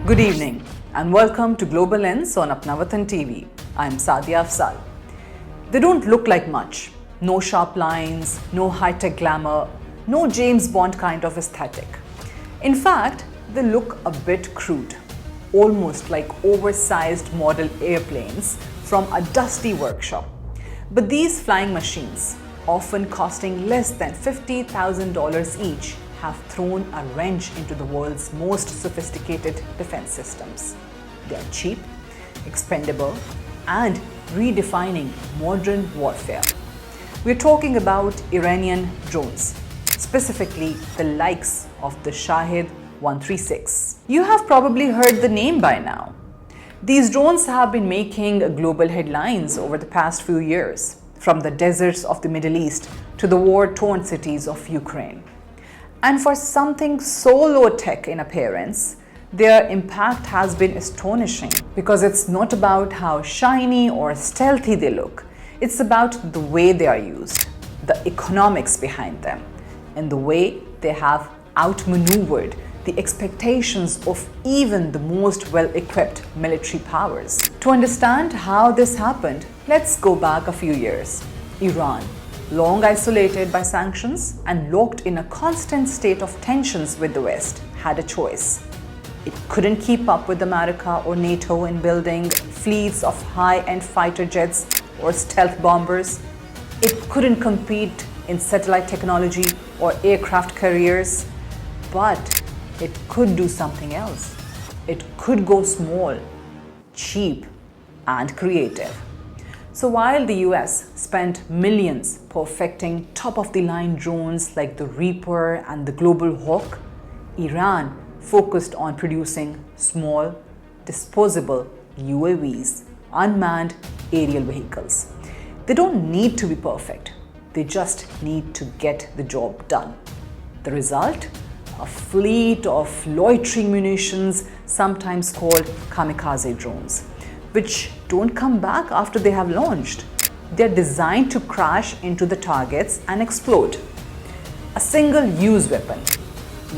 Good evening and welcome to Global Lens on Apna Watan TV. I'm Saadia Afzaal. They don't look like much. No sharp lines, no high-tech glamour, no James Bond kind of aesthetic. In fact, they look a bit crude, almost like oversized model airplanes from a dusty workshop. But these flying machines, often costing less than $50,000 each, have thrown a wrench into the world's most sophisticated defense systems. They are cheap, expendable, and redefining modern warfare. We're talking about Iranian drones, specifically the likes of the Shahed 136. You have probably heard the name by now. These drones have been making global headlines over the past few years, from the deserts of the Middle East to the war-torn cities of Ukraine. And for something so low-tech in appearance, their impact has been astonishing because it's not about how shiny or stealthy they look. It's about the way they are used, the economics behind them, and the way they have outmaneuvered the expectations of even the most well-equipped military powers. To understand how this happened, let's go back a few years. Iran, long isolated by sanctions and locked in a constant state of tensions with the West, had a choice. It couldn't keep up with America or NATO in building fleets of high-end fighter jets or stealth bombers. It couldn't compete in satellite technology or aircraft carriers. But it could do something else. It could go small, cheap, and creative. So while the US spent millions perfecting top-of-the-line drones like the Reaper and the Global Hawk, Iran focused on producing small, disposable UAVs, unmanned aerial vehicles. They don't need to be perfect. They just need to get the job done. The result? A fleet of loitering munitions, sometimes called kamikaze drones, which don't come back after they have launched. They're designed to crash into the targets and explode. A single-use weapon,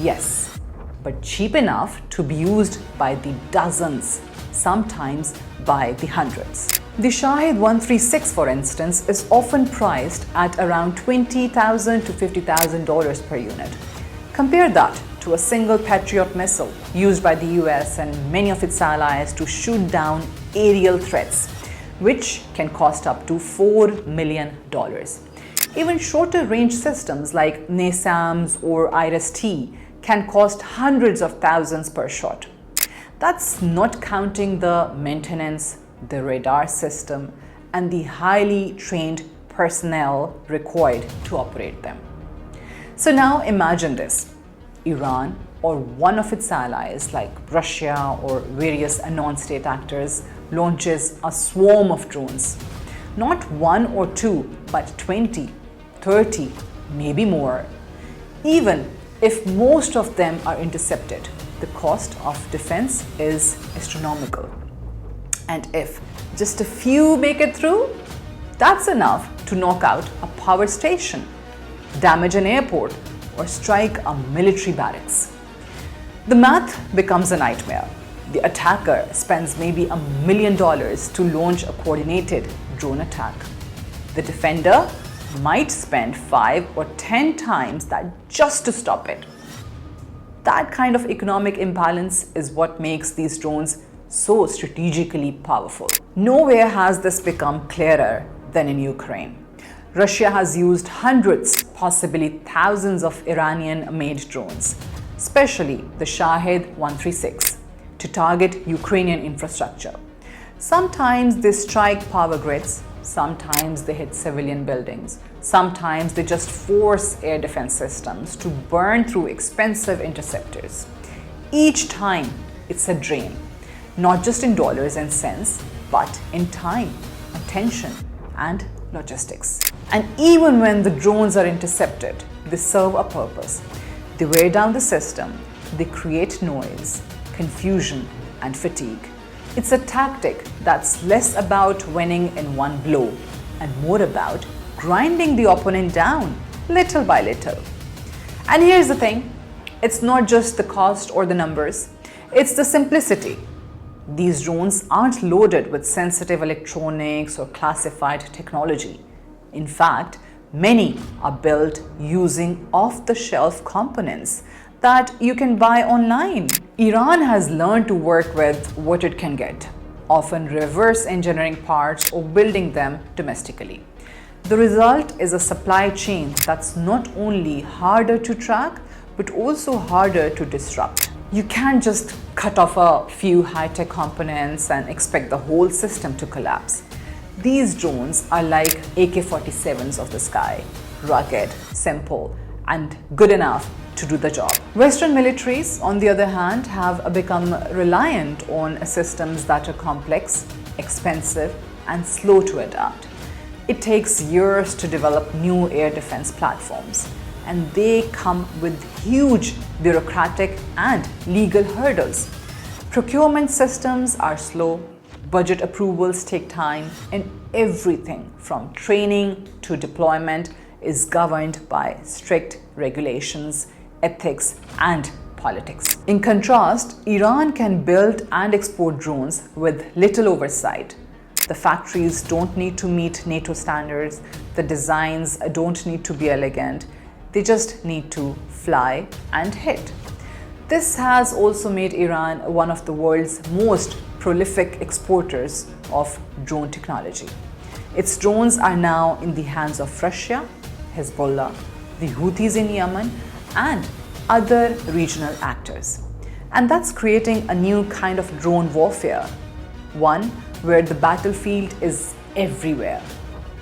yes, but cheap enough to be used by the dozens, sometimes by the hundreds. The Shahed 136, for instance, is often priced at around $20,000 to $50,000 per unit. Compare that to a single Patriot missile used by the US and many of its allies to shoot down aerial threats, which can cost up to $4 million. Even shorter range systems like NASAMS or IRIS-T can cost hundreds of thousands per shot. That's not counting the maintenance, the radar system, and the highly trained personnel required to operate them. So now imagine this. Iran or one of its allies like Russia or various non-state actors launches a swarm of drones. Not one or two, but 20, 30, maybe more. Even if most of them are intercepted, the cost of defense is astronomical. And if just a few make it through, that's enough to knock out a power station, damage an airport, or strike a military barracks. The math becomes a nightmare. The attacker spends maybe $1 million to launch a coordinated drone attack. The defender might spend 5 or 10 times that just to stop it. That kind of economic imbalance is what makes these drones so strategically powerful. Nowhere has this become clearer than in Ukraine. Russia has used hundreds, possibly thousands of Iranian-made drones, especially the Shahed 136, to target Ukrainian infrastructure. Sometimes they strike power grids, sometimes they hit civilian buildings, sometimes they just force air defense systems to burn through expensive interceptors. Each time, it's a drain, not just in dollars and cents, but in time, attention, and logistics. And even when the drones are intercepted, they serve a purpose. They wear down the system, they create noise, confusion, and fatigue. It's a tactic that's less about winning in one blow and more about grinding the opponent down little by little. And here's the thing, it's not just the cost or the numbers. It's the simplicity. These drones aren't loaded with sensitive electronics or classified technology. In fact, many are built using off-the-shelf components that you can buy online. Iran has learned to work with what it can get, often reverse engineering parts or building them domestically. The result is a supply chain that's not only harder to track, but also harder to disrupt. You can't just cut off a few high-tech components and expect the whole system to collapse. These drones are like AK-47s of the sky, rugged, simple, and good enough to do the job. Western militaries, on the other hand, have become reliant on systems that are complex, expensive, and slow to adapt. It takes years to develop new air defense platforms, and they come with huge bureaucratic and legal hurdles. Procurement systems are slow, budget approvals take time, and everything from training to deployment is governed by strict regulations, ethics, and politics. In contrast, Iran can build and export drones with little oversight. The factories don't need to meet NATO standards, the designs don't need to be elegant, they just need to fly and hit. This has also made Iran one of the world's most prolific exporters of drone technology. Its drones are now in the hands of Russia, Hezbollah, the Houthis in Yemen, and other regional actors. And that's creating a new kind of drone warfare, one where the battlefield is everywhere.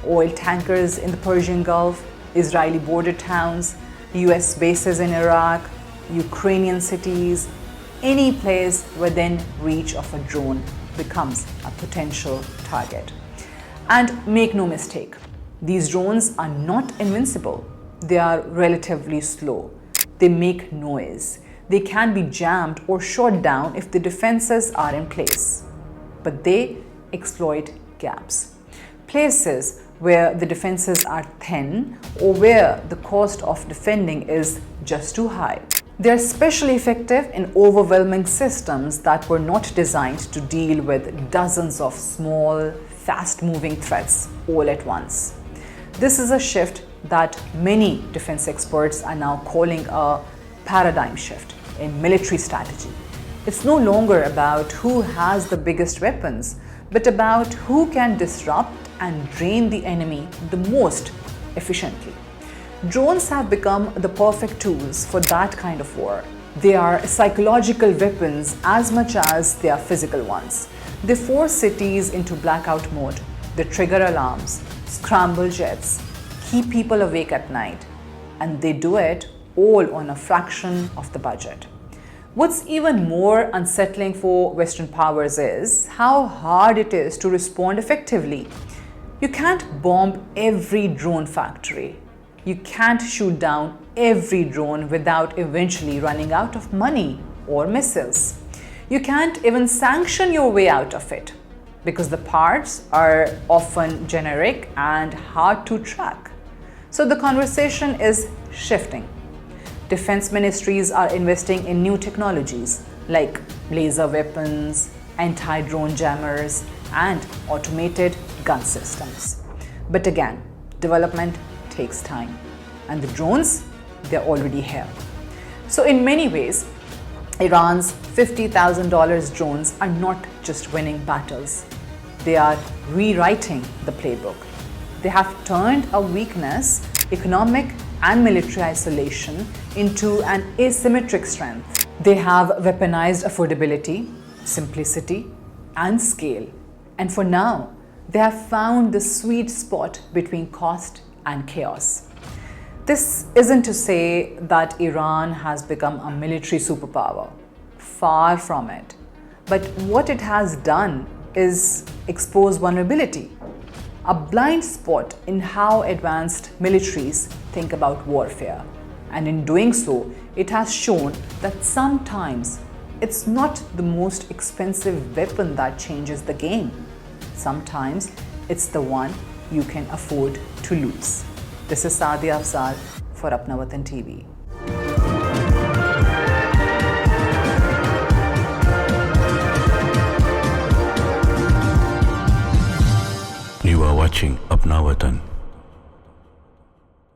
Oil tankers in the Persian Gulf, Israeli border towns, US bases in Iraq, Ukrainian cities, any place within reach of a drone becomes a potential target. And make no mistake, these drones are not invincible. They are relatively slow. They make noise. They can be jammed or shot down if the defenses are in place. But they exploit gaps. Places where the defenses are thin or where the cost of defending is just too high. They are especially effective in overwhelming systems that were not designed to deal with dozens of small, fast-moving threats all at once. This is a shift that many defense experts are now calling a paradigm shift in military strategy. It's no longer about who has the biggest weapons, but about who can disrupt and drain the enemy the most efficiently. Drones have become the perfect tools for that kind of war. They are psychological weapons as much as they are physical ones. They force cities into blackout mode. They trigger alarms, scramble jets, keep people awake at night, and they do it all on a fraction of the budget. What's even more unsettling for Western powers is how hard it is to respond effectively. You can't bomb every drone factory. You can't shoot down every drone without eventually running out of money or missiles. You can't even sanction your way out of it because the parts are often generic and hard to track. So the conversation is shifting. Defense ministries are investing in new technologies like laser weapons, anti-drone jammers, and automated gun systems. But again, development takes time, and the drones, they're already here. So in many ways, Iran's $50,000 drones are not just winning battles. They are rewriting the playbook. They have turned a weakness, economic and military isolation, into an asymmetric strength. They have weaponized affordability, simplicity, and scale. And for now, they have found the sweet spot between cost and chaos. This isn't to say that Iran has become a military superpower. Far from it. But what it has done is expose vulnerability, a blind spot in how advanced militaries think about warfare. And in doing so, it has shown that sometimes it's not the most expensive weapon that changes the game. Sometimes it's the one you can afford to lose. This is Saadia Afzaal for Apna Watan TV. watching Apna Watan.